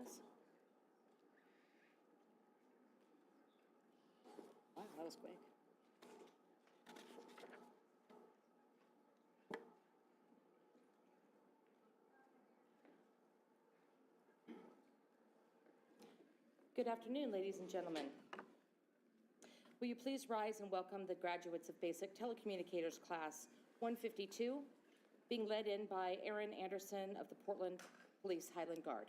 class. Wow, that was quick. Good afternoon, ladies and gentlemen. Will you please rise and welcome the graduates of Basic Telecommunicators Class 152, being led in by Aaron Anderson of the Portland Police Highland Guard.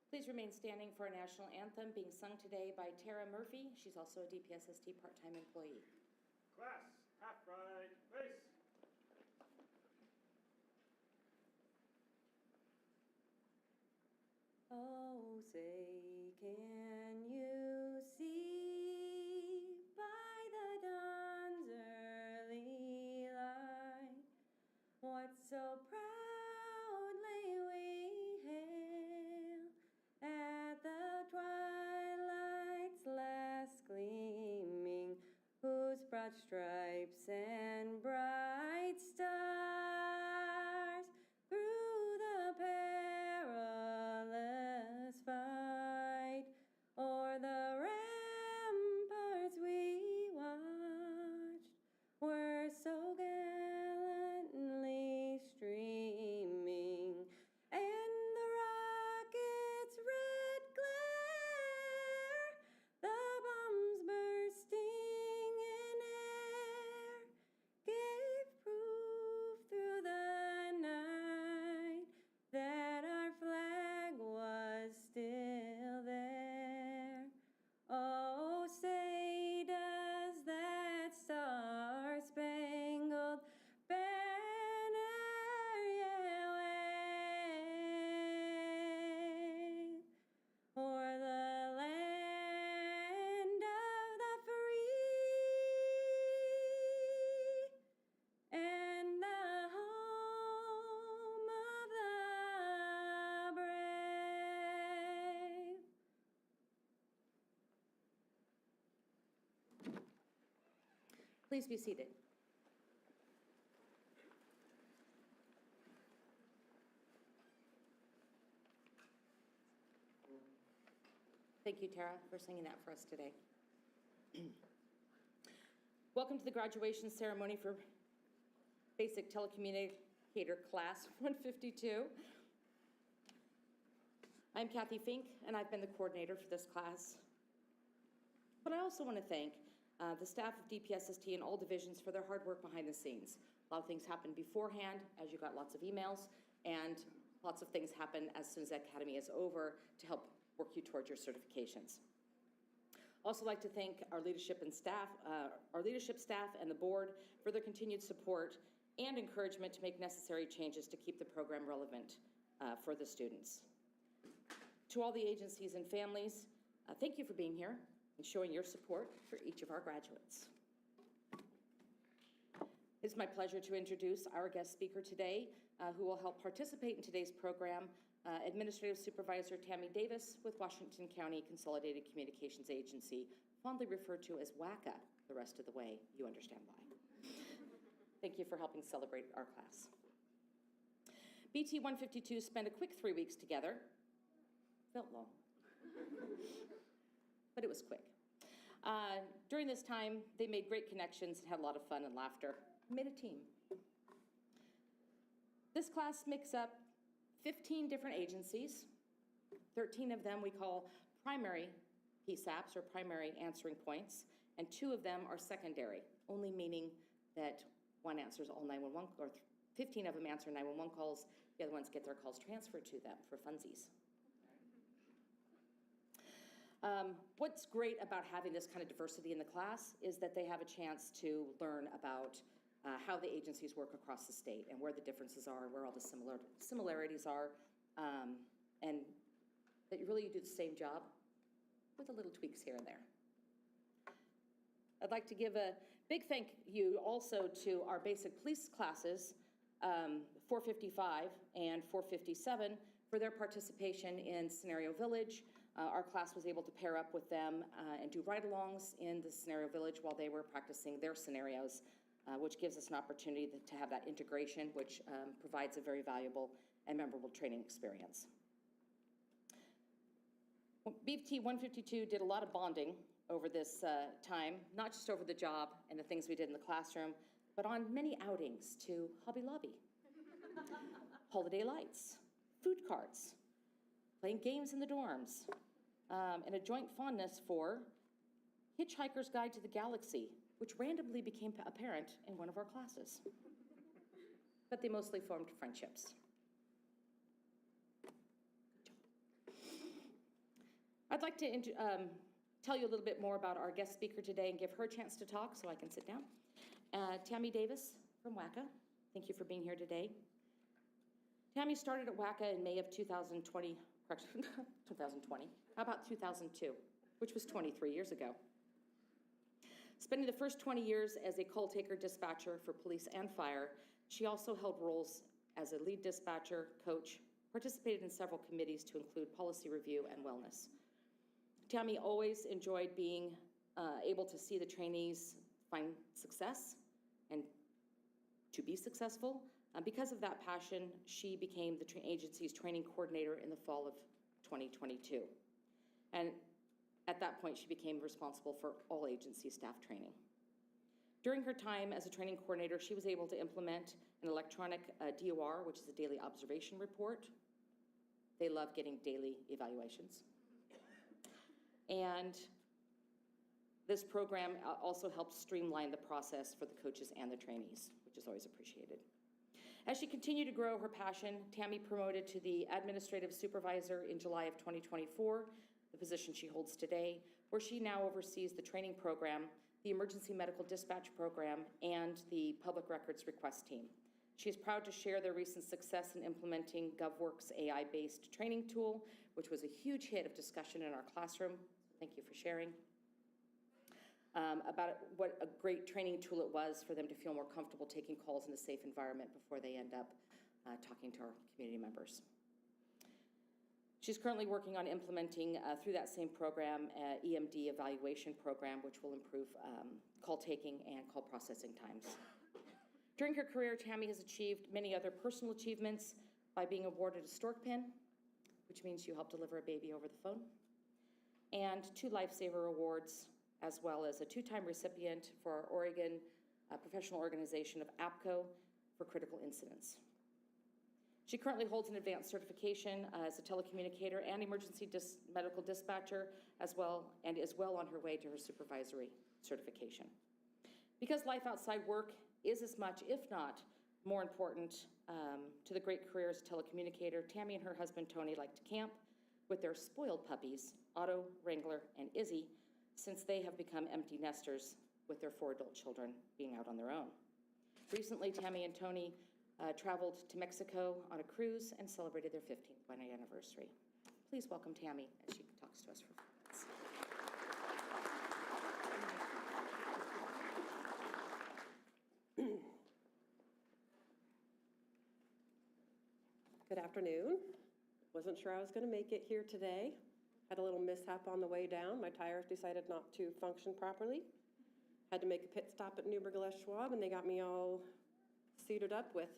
Please remain standing for our national anthem being sung today by Tara Murphy. She's also a DPSST part-time employee. Class, half right, race. Oh, say, can you see by the dawn's early light what so proudly we hail at the twilight's last gleaming, whose broad stripes and bright stars through the perilous fight o'er the ramparts we watched were so gallantly streaming, and the rocket's red glare, the bombs bursting in air, gave proof through the night that our flag was still there. Oh, say, does that star-spangled banner yet wave o'er the land of the free and the home of the brave? Please be seated. Thank you, Tara, for singing that for us today. Welcome to the graduation ceremony for Basic Telecommunicator Class 152. I'm Kathy Fink, and I've been the coordinator for this class. But I also want to thank the staff of DPSST and all divisions for their hard work behind the scenes. A lot of things happened beforehand, as you got lots of emails, and lots of things happen as soon as the academy is over to help work you towards your certifications. Also like to thank our leadership and staff, our leadership staff and the board for their continued support and encouragement to make necessary changes to keep the program relevant for the students. To all the agencies and families, thank you for being here and showing your support for each of our graduates. It's my pleasure to introduce our guest speaker today, who will help participate in today's program, Administrative Supervisor Tammy Davis with Washington County Consolidated Communications Agency, fondly referred to as WACA the rest of the way. You understand why. Thank you for helping celebrate our class. BT 152 spent a quick 3 weeks together. Felt long, but it was quick. During this time, they made great connections and had a lot of fun and laughter. Made a team. This class makes up 15 different agencies. 13 of them we call primary PSAPs, or primary answering points, and 2 of them are secondary, only meaning that one answers all 911, or 15 of them answer 911 calls, the other ones get their calls transferred to them for funsies. What's great about having this kind of diversity in the class is that they have a chance to learn about how the agencies work across the state and where the differences are, where all the similarities are, and that you really do the same job with a little tweaks here and there. I'd like to give a big thank you also to our basic police classes, 455 and 457, for their participation in Scenario Village. Our class was able to pair up with them and do ride-alongs in the Scenario Village while they were practicing their scenarios, which gives us an opportunity to have that integration, which provides a very valuable and memorable training experience. BT 152 did a lot of bonding over this time, not just over the job and the things we did in the classroom, but on many outings to Hobby Lobby, holiday lights, food carts, playing games in the dorms, and a joint fondness for Hitchhiker's Guide to the Galaxy, which randomly became apparent in one of our classes. But they mostly formed friendships. I'd like to tell you a little bit more about our guest speaker today and give her a chance to talk so I can sit down. Tammy Davis from WACA, thank you for being here today. Tammy started at WACA in May of 2020, 2020, how about 2002, which was 23 years ago. Spending the first 20 years as a call taker dispatcher for police and fire, she also held roles as a lead dispatcher, coach, participated in several committees to include policy review and wellness. Tammy always enjoyed being able to see the trainees find success and to be successful. Because of that passion, she became the agency's training coordinator in the fall of 2022. And at that point, she became responsible for all agency staff training. During her time as a training coordinator, she was able to implement an electronic DOR, which is a daily observation report. They love getting daily evaluations. And this program also helps streamline the process for the coaches and the trainees, which is always appreciated. As she continued to grow her passion, Tammy promoted to the administrative supervisor in July of 2024, the position she holds today, where she now oversees the training program, the emergency medical dispatch program, and the public records request team. She is proud to share their recent success in implementing GovWorks AI-based training tool, which was a huge hit of discussion in our classroom. Thank you for sharing. About what a great training tool it was for them to feel more comfortable taking calls in a safe environment before they end up talking to our community members. She's currently working on implementing through that same program, EMD evaluation program, which will improve call taking and call processing times. During her career, Tammy has achieved many other personal achievements by being awarded a stork pin, which means you help deliver a baby over the phone, and 2 Lifesaver Awards, as well as a 2-time recipient for our Oregon professional organization of APCO for critical incidents. She currently holds an advanced certification as a telecommunicator and emergency medical dispatcher, as well, and is well on her way to her supervisory certification. Because life outside work is as much, if not more important, to the great career as a telecommunicator, Tammy and her husband Tony like to camp with their spoiled puppies, Otto, Wrangler, and Izzy, since they have become empty nesters with their 4 adult children being out on their own. Recently, Tammy and Tony traveled to Mexico on a cruise and celebrated their 15th wedding anniversary. Please welcome Tammy as she talks to us for a few minutes. Good afternoon. Wasn't sure I was going to make it here today. Had a little mishap on the way down. My tires decided not to function properly. Had to make a pit stop at Neuberger Schwab, and they got me all suited up with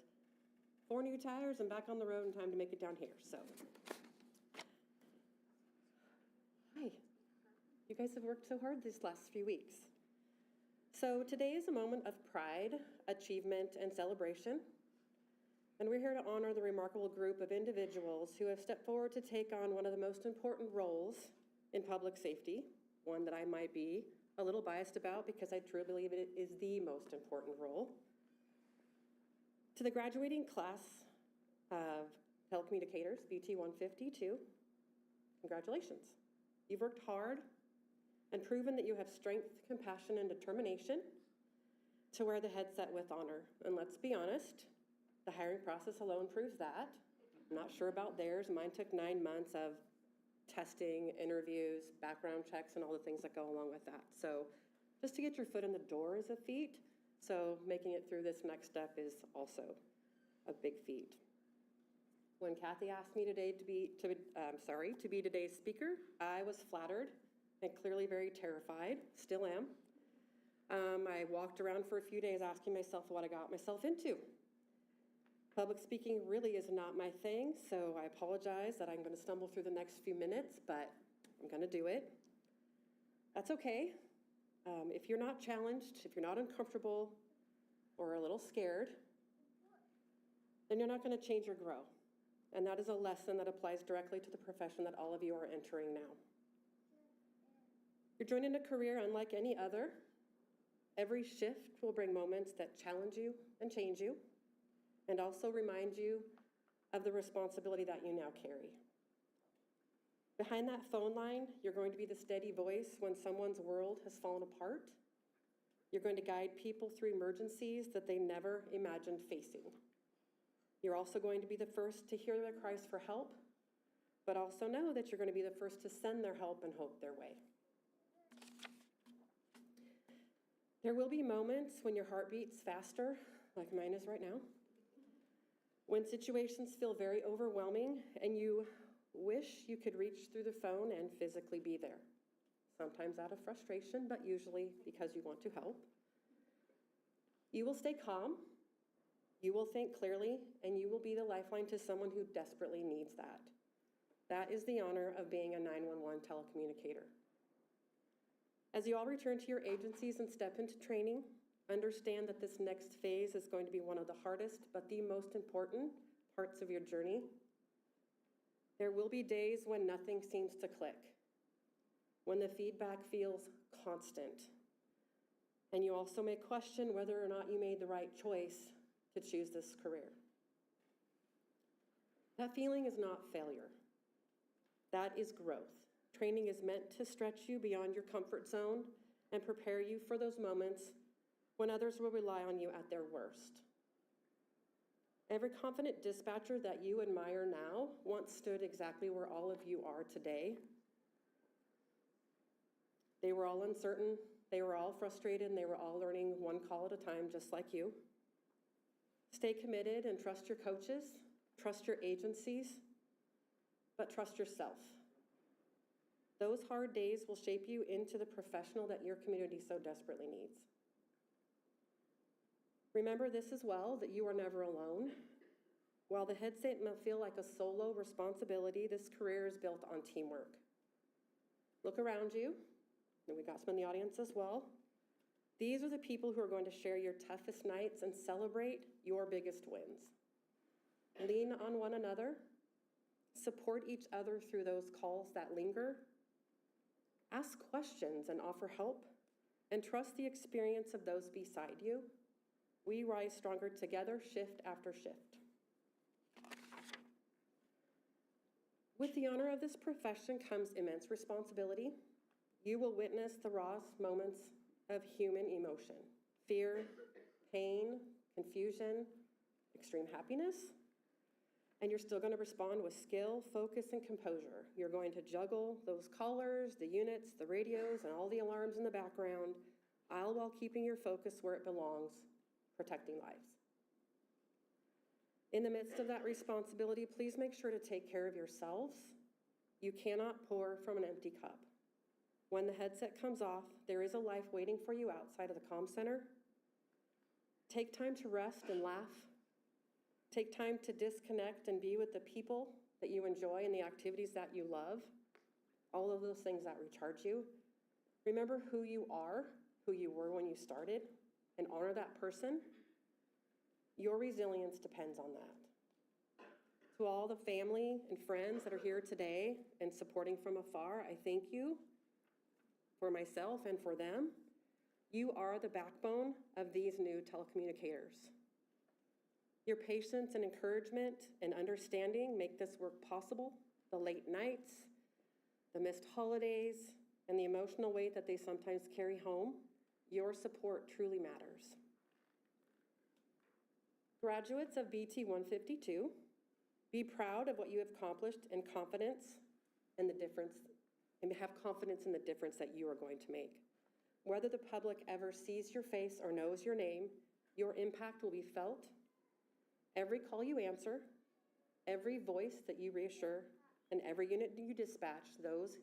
4 new tires and back on the road in time to make it down here, so. Hi, you guys have worked so hard these last few weeks. So today is a moment of pride, achievement, and celebration. And we're here to honor the remarkable group of individuals who have stepped forward to take on one of the most important roles in public safety, one that I might be a little biased about because I truly believe it is the most important role. To the graduating class of telecommunicators, BT 152, congratulations. You've worked hard and proven that you have strength, compassion, and determination to wear the headset with honor. And let's be honest, the hiring process alone proves that. I'm not sure about theirs. Mine took 9 months of testing, interviews, background checks, and all the things that go along with that. So just to get your foot in the door is a feat. So making it through this next step is also a big feat. When Kathy asked me today to be today's speaker, I was flattered and clearly very terrified, still am. I walked around for a few days asking myself what I got myself into. Public speaking really is not my thing, so I apologize that I'm going to stumble through the next few minutes, but I'm going to do it. That's okay. If you're not challenged, if you're not uncomfortable or a little scared, then you're not going to change or grow. And that is a lesson that applies directly to the profession that all of you are entering now. You're joining a career unlike any other. Every shift will bring moments that challenge you and change you, and also remind you of the responsibility that you now carry. Behind that phone line, you're going to be the steady voice when someone's world has fallen apart. You're going to guide people through emergencies that they never imagined facing. You're also going to be the first to hear their cries for help, but also know that you're going to be the first to send their help and hope their way. There will be moments when your heart beats faster, like mine is right now, when situations feel very overwhelming and you wish you could reach through the phone and physically be there. Sometimes out of frustration, but usually because you want to help. You will stay calm, you will think clearly, and you will be the lifeline to someone who desperately needs that. That is the honor of being a 911 telecommunicator. As you all return to your agencies and step into training, understand that this next phase is going to be one of the hardest, but the most important parts of your journey. There will be days when nothing seems to click, when the feedback feels constant, and you also may question whether or not you made the right choice to choose this career. That feeling is not failure. That is growth. Training is meant to stretch you beyond your comfort zone and prepare you for those moments when others will rely on you at their worst. Every confident dispatcher that you admire now once stood exactly where all of you are today. They were all uncertain, they were all frustrated, and they were all learning one call at a time, just like you. Stay committed and trust your coaches, trust your agencies, but trust yourself. Those hard days will shape you into the professional that your community so desperately needs. Remember this as well, that you are never alone. While the headset may feel like a solo responsibility, this career is built on teamwork. Look around you, and we got some in the audience as well. These are the people who are going to share your toughest nights and celebrate your biggest wins. Lean on one another, support each other through those calls that linger, ask questions and offer help, and trust the experience of those beside you. We rise stronger together, shift after shift. With the honor of this profession comes immense responsibility. You will witness the rawest moments of human emotion: fear, pain, confusion, extreme happiness. And you're still going to respond with skill, focus, and composure. You're going to juggle those callers, the units, the radios, and all the alarms in the background, all while keeping your focus where it belongs, protecting lives. In the midst of that responsibility, please make sure to take care of yourselves. You cannot pour from an empty cup. When the headset comes off, there is a life waiting for you outside of the comm center. Take time to rest and laugh. Take time to disconnect and be with the people that you enjoy and the activities that you love. All of those things that recharge you. Remember who you are, who you were when you started, and honor that person. Your resilience depends on that. To all the family and friends that are here today and supporting from afar, I thank you for myself and for them. You are the backbone of these new telecommunicators. Your patience and encouragement and understanding make this work possible. The late nights, the missed holidays, and the emotional weight that they sometimes carry home, your support truly matters. Graduates of BT 152, be proud of what you have accomplished and confidence in the difference, and have confidence in the difference that you are going to make. Whether the public ever sees your face or knows your name, your impact will be felt. Every call you answer, every voice that you reassure, and every unit you dispatch, those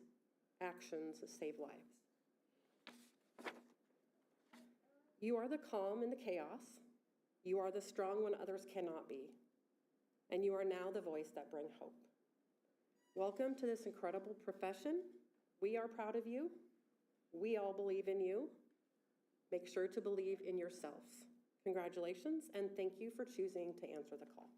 actions save lives. You are the calm in the chaos. You are the strong when others cannot be. And you are now the voice that brings hope. Welcome to this incredible profession. We are proud of you. We all believe in you. Make sure to believe in yourselves. Congratulations, and thank you for choosing to answer the call.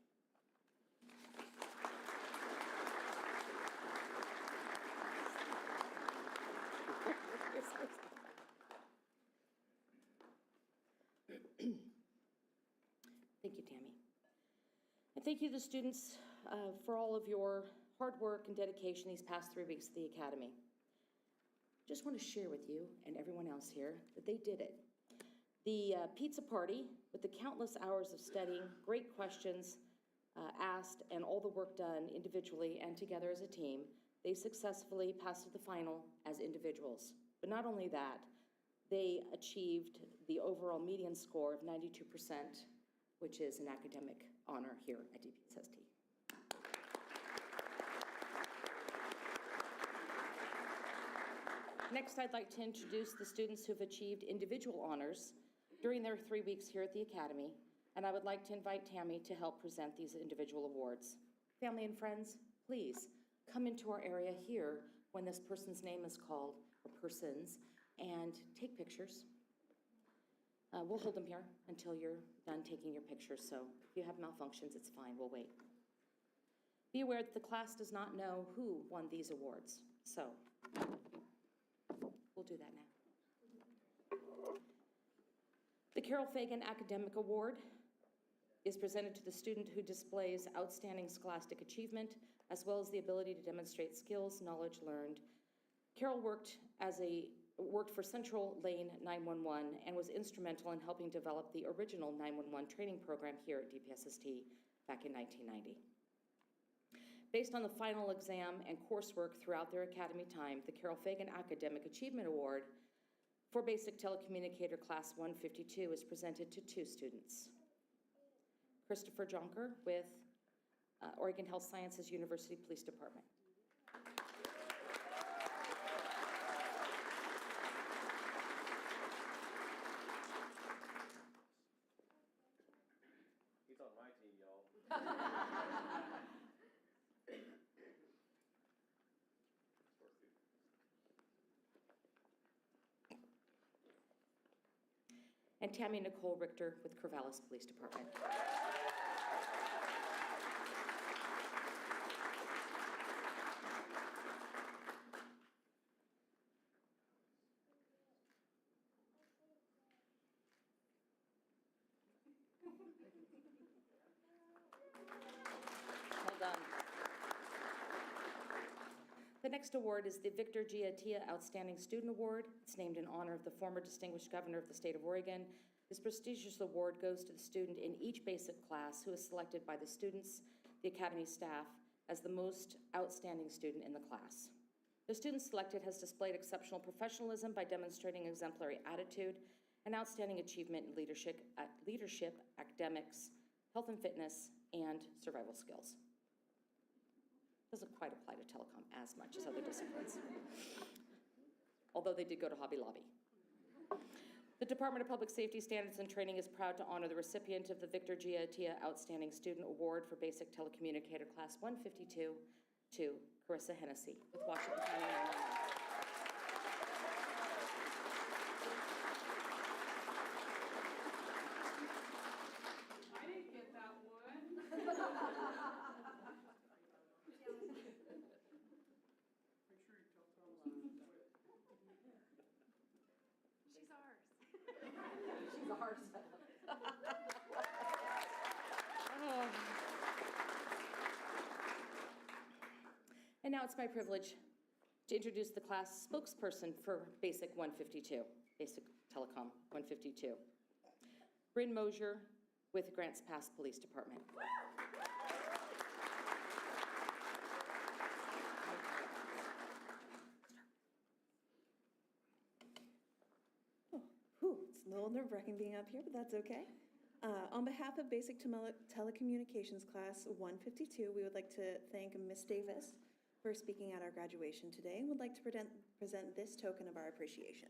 Thank you, Tammy. And thank you to the students for all of your hard work and dedication these past 3 weeks at the Academy. Just want to share with you and everyone else here that they did it. The pizza party, with the countless hours of studying, great questions asked, and all the work done individually and together as a team, they successfully passed to the final as individuals. But not only that, they achieved the overall median score of 92%, which is an academic honor here at DPSST. Next, I'd like to introduce the students who've achieved individual honors during their 3 weeks here at the Academy, and I would like to invite Tammy to help present these individual awards. Family and friends, please come into our area here when this person's name is called, or persons, and take pictures. We'll hold them here until you're done taking your pictures, so if you have malfunctions, it's fine, we'll wait. Be aware that the class does not know who won these awards, so we'll do that now. The Carol Fagan Academic Award is presented to the student who displays outstanding scholastic achievement, as well as the ability to demonstrate skills, knowledge learned. Carol worked for Central Lane 911 and was instrumental in helping develop the original 911 training program here at DPSST back in 1990. Based on the final exam and coursework throughout their academy time, the Carol Fagan Academic Achievement Award for Basic Telecommunicator Class 152 is presented to 2 students. Christopher Jonker with Oregon Health Sciences University Police Department. He's on my team, y'all. And Tammy Nicole Richter with Corvallis Police Department. Well done. The next award is the Victor Giatia Outstanding Student Award. It's named in honor of the former distinguished governor of the state of Oregon. This prestigious award goes to the student in each basic class who is selected by the students, the academy staff, as the most outstanding student in the class. The student selected has displayed exceptional professionalism by demonstrating exemplary attitude and outstanding achievement in leadership, academics, health and fitness, and survival skills. Doesn't quite apply to telecom as much as other disciplines, although they did go to Hobby Lobby. The Department of Public Safety Standards and Training is proud to honor the recipient of the Victor Giatia Outstanding Student Award for Basic Telecommunicator Class 152 to Carissa Hennessy with Washington County 911. I didn't get that one. Make sure you tell Tom she's ours. She's ours. And now it's my privilege to introduce the class spokesperson for Basic 152, Basic Telecom 152. Bryn Mosier with Grants Pass Police Department. Whew, it's a little nerve-wracking being up here, but that's okay. On behalf of Basic Telecommunications Class 152, we would like to thank Ms. Davis for speaking at our graduation today and would like to present this token of our appreciation.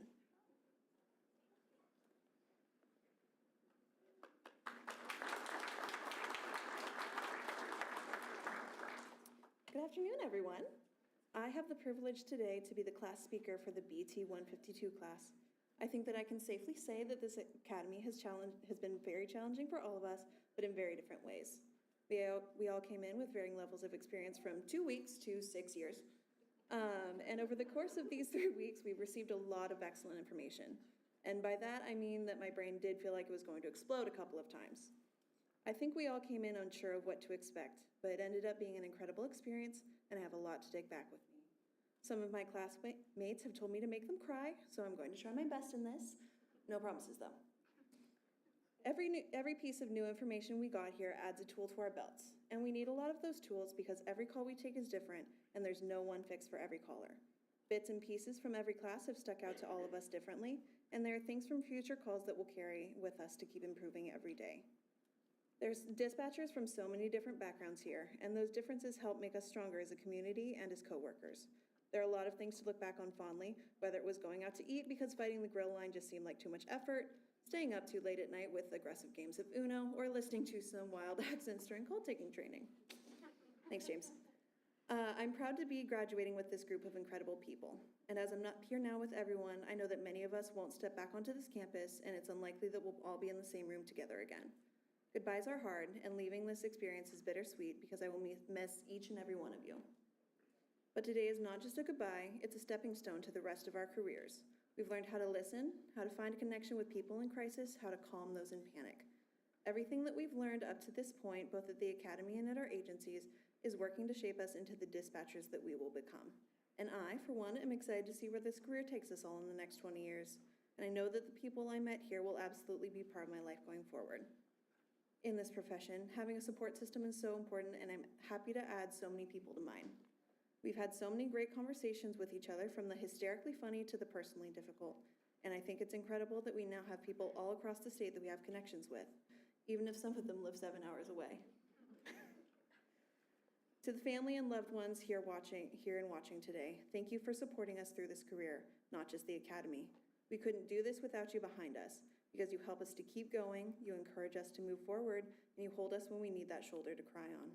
Good afternoon, everyone. I have the privilege today to be the class speaker for the BT 152 class. I think that I can safely say that this academy has been very challenging for all of us, but in very different ways. We all came in with varying levels of experience from 2 weeks to 6 years. And over the course of these 3 weeks, we've received a lot of excellent information. And by that, I mean that my brain did feel like it was going to explode a couple of times. I think we all came in unsure of what to expect, but it ended up being an incredible experience, and I have a lot to take back with me. Some of my classmates have told me to make them cry, so I'm going to try my best in this. No promises, though. Every piece of new information we got here adds a tool to our belts, and we need a lot of those tools because every call we take is different, and there's no one fix for every caller. Bits and pieces from every class have stuck out to all of us differently, and there are things from future calls that we'll carry with us to keep improving every day. There's dispatchers from so many different backgrounds here, and those differences help make us stronger as a community and as coworkers. There are a lot of things to look back on fondly, whether it was going out to eat because fighting the grill line just seemed like too much effort, staying up too late at night with aggressive games of Uno, or listening to some wild accents during call-taking training. Thanks, James. I'm proud to be graduating with this group of incredible people. And as I'm not here now with everyone, I know that many of us won't step back onto this campus, and it's unlikely that we'll all be in the same room together again. Goodbyes are hard, and leaving this experience is bittersweet because I will miss each and every one of you. But today is not just a goodbye, it's a stepping stone to the rest of our careers. We've learned how to listen, how to find a connection with people in crisis, how to calm those in panic. Everything that we've learned up to this point, both at the academy and at our agencies, is working to shape us into the dispatchers that we will become. And I, for one, am excited to see where this career takes us all in the next 20 years. And I know that the people I met here will absolutely be part of my life going forward. In this profession, having a support system is so important, and I'm happy to add so many people to mine. We've had so many great conversations with each other, from the hysterically funny to the personally difficult, and I think it's incredible that we now have people all across the state that we have connections with, even if some of them live 7 hours away. To the family and loved ones here and watching today, thank you for supporting us through this career, not just the academy. We couldn't do this without you behind us, because you help us to keep going, you encourage us to move forward, and you hold us when we need that shoulder to cry on.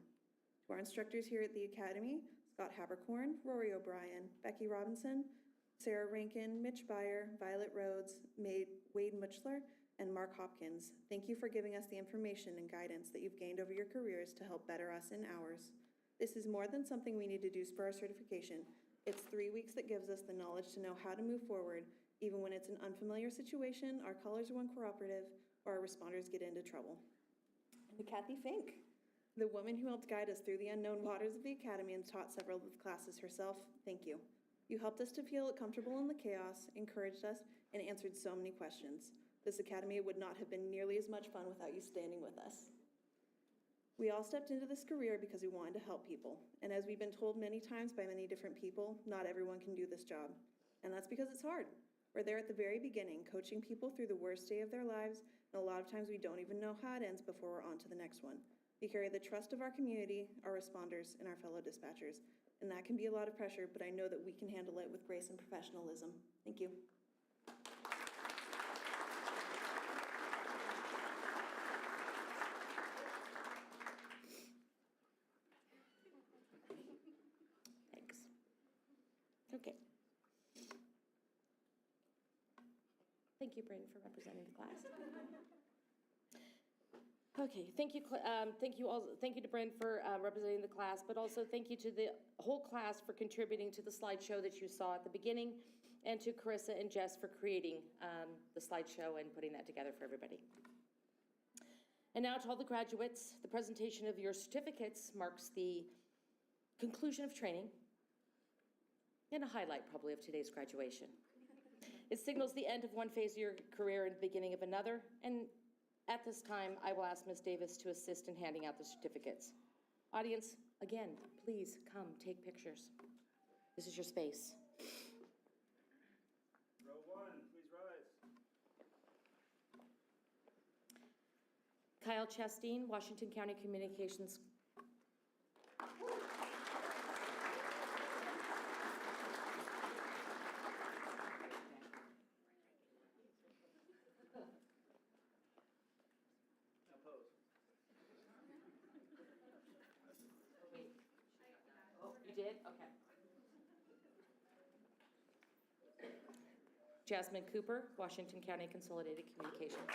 To our instructors here at the Academy, Scott Habercorn, Rory O'Brien, Becky Robinson, Sarah Rankin, Mitch Beyer, Violet Rhodes, Wade Muchler, and Mark Hopkins, thank you for giving us the information and guidance that you've gained over your careers to help better us in ours. This is more than something we need to do for our certification. It's 3 weeks that gives us the knowledge to know how to move forward, even when it's an unfamiliar situation, our callers are uncooperative, or our responders get into trouble. And to Kathy Fink, the woman who helped guide us through the unknown waters of the academy and taught several of the classes herself, thank you. You helped us to feel comfortable in the chaos, encouraged us, and answered so many questions. This academy would not have been nearly as much fun without you standing with us. We all stepped into this career because we wanted to help people. And as we've been told many times by many different people, not everyone can do this job. And that's because it's hard. We're there at the very beginning, coaching people through the worst day of their lives, and a lot of times we don't even know how it ends before we're on to the next one. We carry the trust of our community, our responders, and our fellow dispatchers, and that can be a lot of pressure, but I know that we can handle it with grace and professionalism. Thank you. Thank you, Brayden, for representing the class. Okay, thank you, thank you to Brayden for representing the class, but also thank you to the whole class for contributing to the slideshow that you saw at the beginning, and to Carissa and Jess for creating the slideshow and putting that together for everybody. And now to all the graduates, the presentation of your certificates marks the conclusion of training and a highlight probably of today's graduation. It signals the end of one phase of your career and the beginning of another, and at this time, I will ask Ms. Davis to assist in handing out the certificates. Audience, again, please come take pictures. This is your space. Row 1, please rise. Kyle Chasteen, Washington County Communications. Now pose. Oh, you did? Okay. Jasmine Cooper, Washington County Consolidated Communications.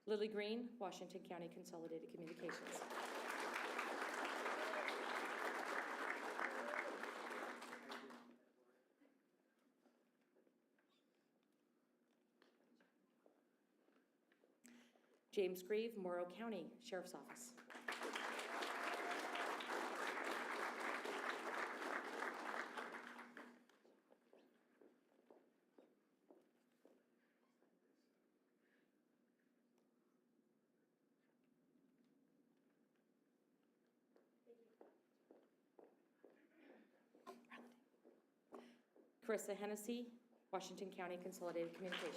Lily Green, Washington County Consolidated Communications. James Grieve, Morrow County Sheriff's Office. Carissa Hennessy, Washington County Consolidated Communications.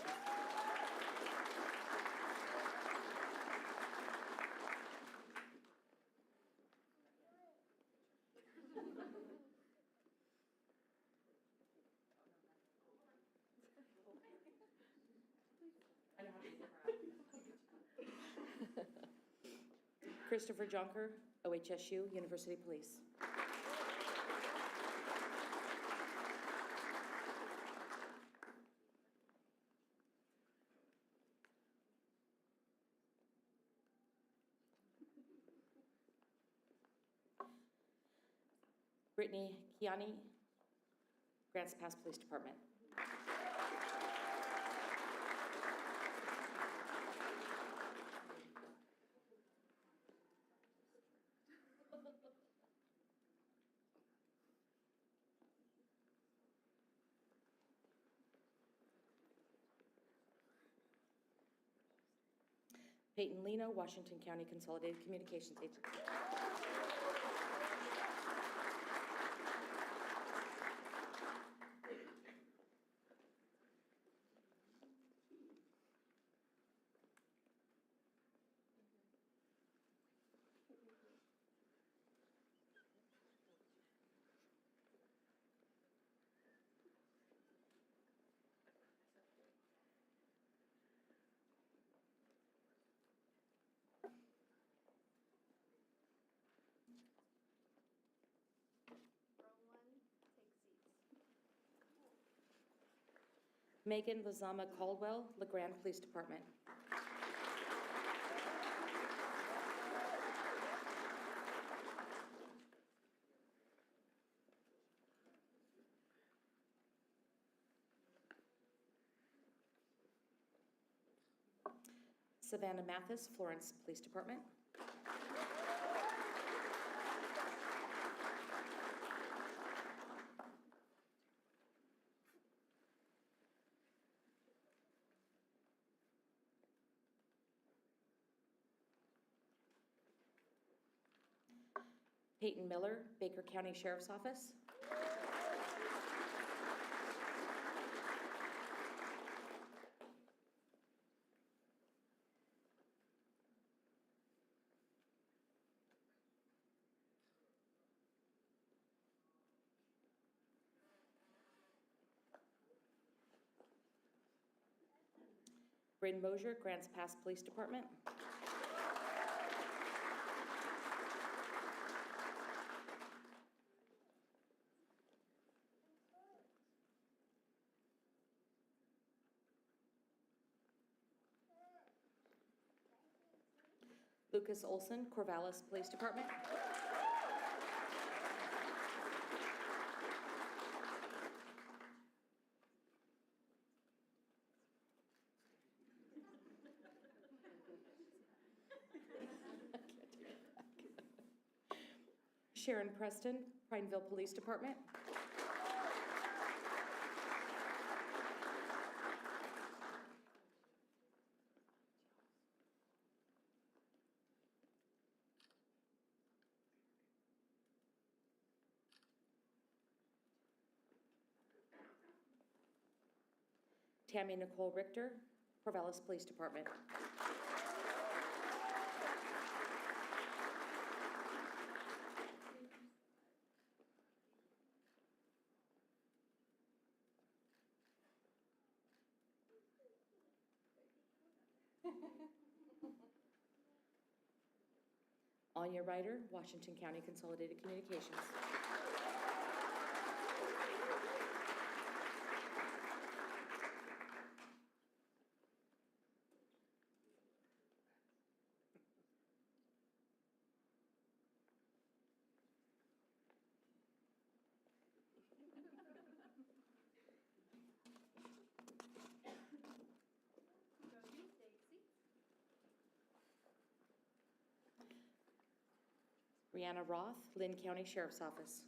Christopher Jonker, OHSU, University Police. Brittany Kiani, Grants Pass Police Department. Peyton Lino, Washington County Consolidated Communications Agency. Megan Lazama Caldwell, LeGrand Police Department. Savannah Mathis, Florence Police Department. Peyton Miller, Baker County Sheriff's Office. Bryn Mosier, Grants Pass Police Department. Lucas Olson, Corvallis Police Department. Sharon Preston, Prineville Police Department. Tammy Nicole Richter, Corvallis Police Department. Anya Ryder, Washington County Consolidated Communications. Brianna Roth, Lynn County Sheriff's Office.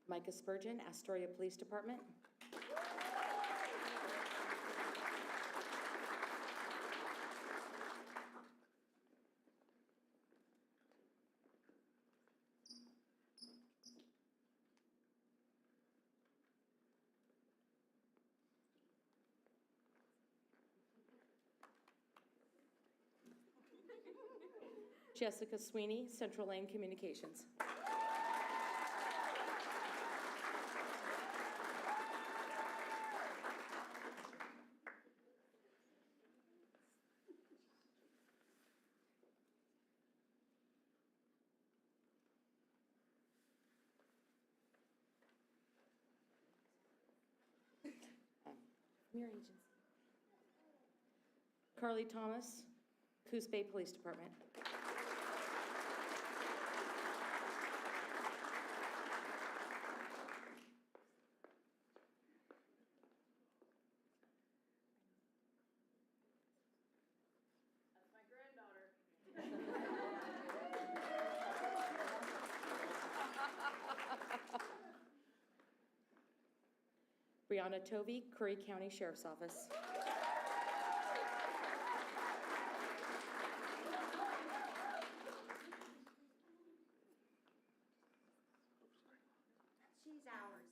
Micah Spurgeon, Astoria Police Department. Jessica Sweeney, Central Lane Communications. From your agency. Carly Thomas, Coos Bay Police Department. That's my granddaughter. Brianna Tovey, Curry County Sheriff's Office. She's ours.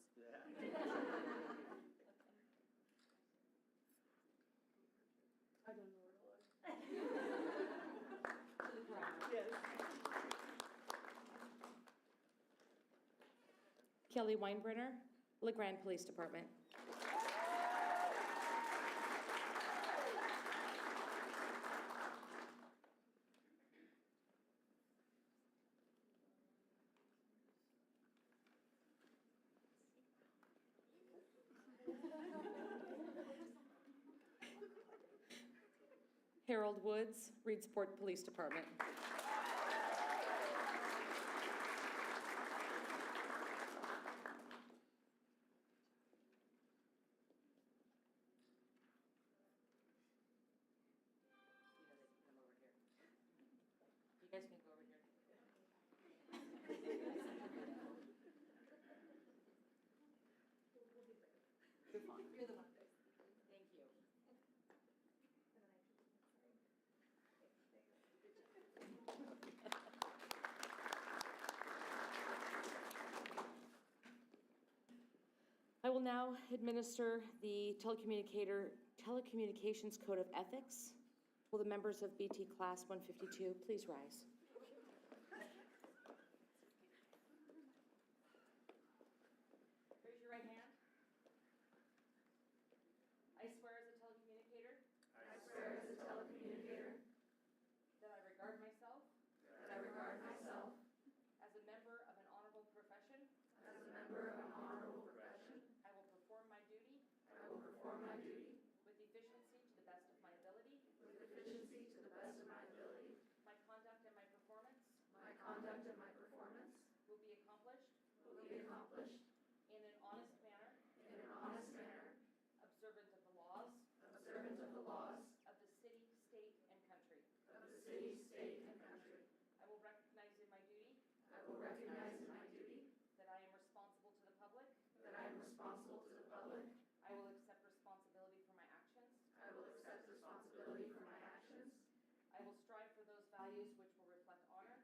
I don't know where to look. Kelly Weinbrenner, LeGrand Police Department. Harold Woods, Reedsport Police Department. You guys can go over here. You're fine. You're the one. Thank you. I will now administer the Telecommunications Code of Ethics. Will the members of BT Class 152 please rise? Raise your right hand. I swear as a telecommunicator. That I regard myself. As a member of an honorable profession. I will perform my duty. With efficiency to the best of my ability. My conduct and my performance. Will be accomplished. In an honest manner. Observant of the laws. Of the city, state, and country. I will recognize in my duty. That I am responsible to the public. I will accept responsibility for my actions. I will strive for those values which will reflect honor.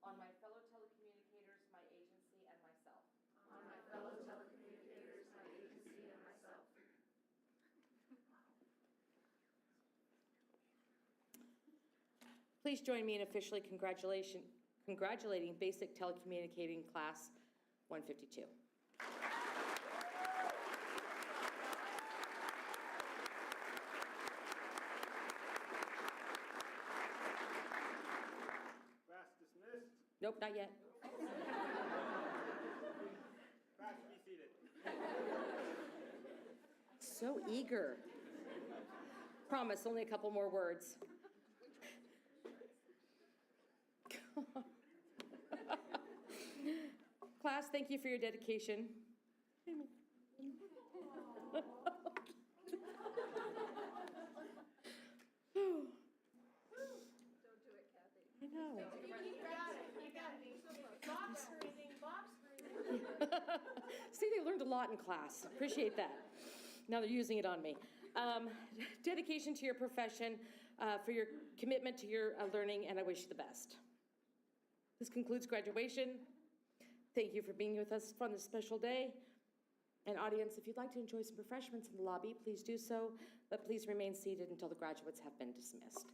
On my fellow telecommunicators, my agency, and myself. Please join me in officially congratulating Basic Telecommunicating Class 152. Class dismissed. Nope, not yet. Class be seated. So eager. Promise, only a couple more words. Class, thank you for your dedication. Don't do it, Kathy. I know. Box breathing. See, they learned a lot in class. Appreciate that. Now they're using it on me. Dedication to your profession, for your commitment to your learning, and I wish you the best. This concludes graduation. Thank you for being with us on this special day. And audience, if you'd like to enjoy some refreshments in the lobby, please do so, but please remain seated until the graduates have been dismissed.